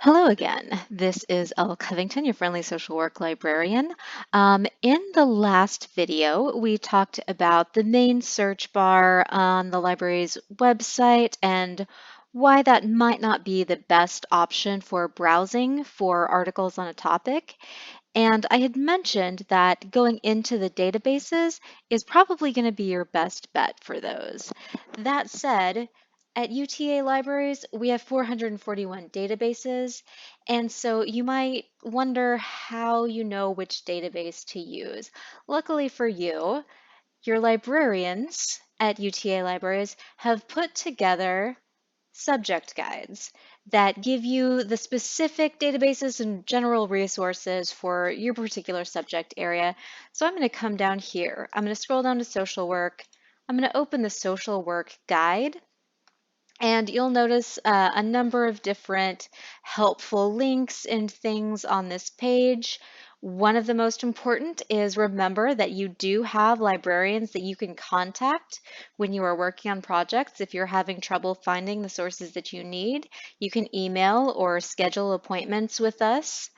Hello again. This is Elle Covington, your friendly social work librarian. In the last video, we talked about the main search bar on the library's website and why that might not be the best option for browsing for articles on a topic. And I had mentioned that going into the databases is probably going to be your best bet for those. That said, at UTA libraries, we have 441 databases, and so you might wonder how you know which database to use. Luckily for you, your librarians at UTA libraries have put together subject guides that give you the specific databases and general resources for your particular subject area. So I'm going to come down here. I'm going to scroll down to social work. I'm going to open the social work guide. And you'll notice a number of different helpful links and things on this page. One of the most important is remember that you do have librarians that you can contact when you are working on projects. If you're having trouble finding the sources that you need, you can email or schedule appointments with us.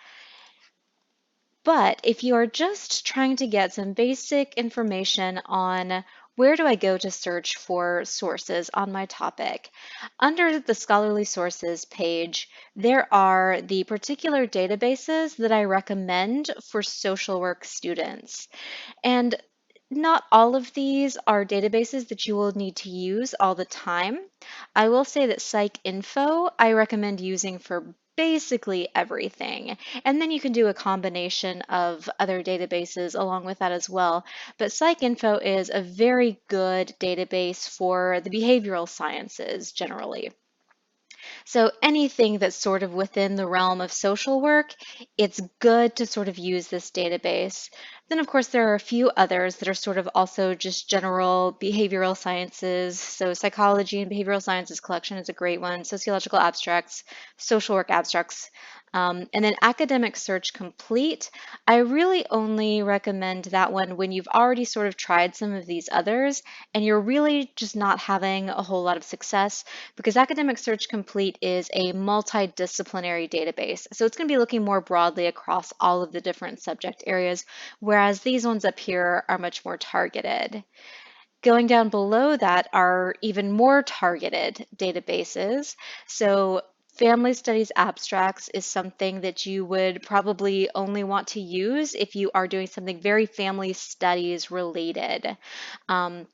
But if you are just trying to get some basic information on where do I go to search for sources on my topic, under the scholarly sources page, there are the particular databases that I recommend for social work students. And not all of these are databases that you will need to use all the time. I will say that PsycInfo I recommend using for basically everything. And then you can do a combination of other databases along with that as well. But PsycInfo is a very good database for the behavioral sciences generally. So anything that's sort of within the realm of social work, it's good to sort of use this database. Then, of course, there are a few others that are sort of also just general behavioral sciences. So psychology and behavioral sciences collection is a great one. Sociological abstracts, social work abstracts. And then Academic Search Complete, I really only recommend that one when you've already sort of tried some of these others and you're really just not having a whole lot of success, because Academic Search Complete is a multidisciplinary database. So it's going to be looking more broadly across all of the different subject areas, whereas these ones up here are much more targeted. Going down below that are even more targeted databases. So Family Studies Abstracts is something that you would probably only want to use if you are doing something very family studies related. Um,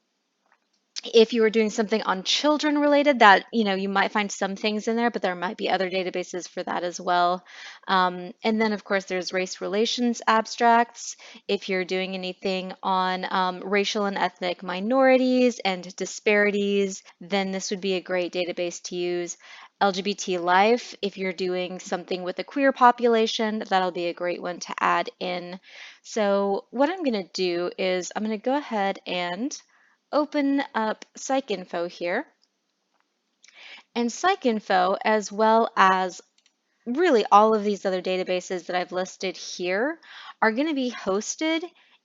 if you were doing something on children related, that you might find some things in there, but there might be other databases for that as well. And then of course there's race relations abstracts. If you're doing anything on racial and ethnic minorities and disparities, then this would be a great database to use. LGBT life, if you're doing something with a queer population, that'll be a great one to add in. So what I'm going to do is I'm going to go ahead and open up PsycInfo here. And PsycInfo, as well as really all of these other databases that I've listed here, are going to be hosted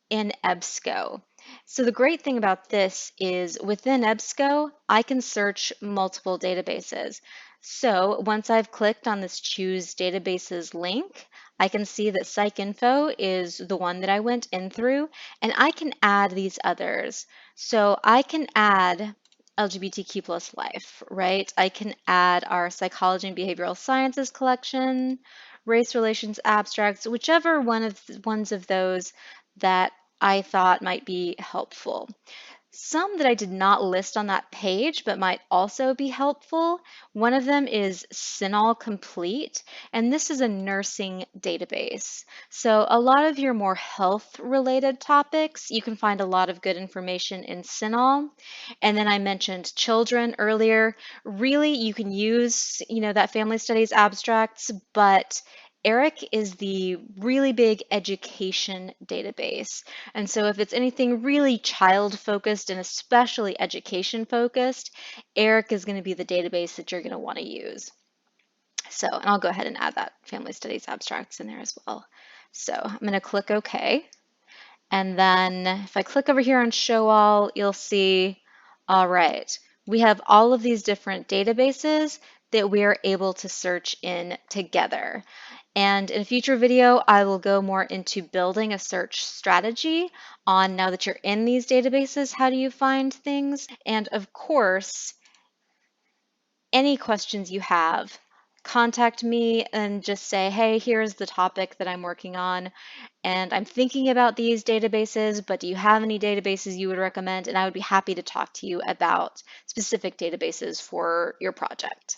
in EBSCO. So the great thing about this is within EBSCO, I can search multiple databases. So once I've clicked on this Choose Databases link, I can see that PsycInfo is the one that I went in through, and I can add these others. So I can add LGBTQ plus life, right? I can add our psychology and behavioral sciences collection, race relations abstracts, whichever ones of those that I thought might be helpful. Some that I did not list on that page but might also be helpful. One of them is CINAHL Complete, and this is a nursing database. So a lot of your more health-related topics, you can find a lot of good information in CINAHL. And then I mentioned children earlier. Really, you can use, that family studies abstracts, but ERIC is the really big education database. And so if it's anything really child focused and especially education focused, ERIC is going to be the database that you're going to want to use. So, and I'll go ahead and add that family studies abstracts in there as well. So I'm going to click OK. And then if I click over here on Show All, you'll see, all right, we have all of these different databases that we are able to search in together. And in a future video, I will go more into building a search strategy on now that you're in these databases, how do you find things? And of course, any questions you have, contact me and just say, hey, here's the topic that I'm working on, and I'm thinking about these databases, but do you have any databases you would recommend? And I would be happy to talk to you about specific databases for your project.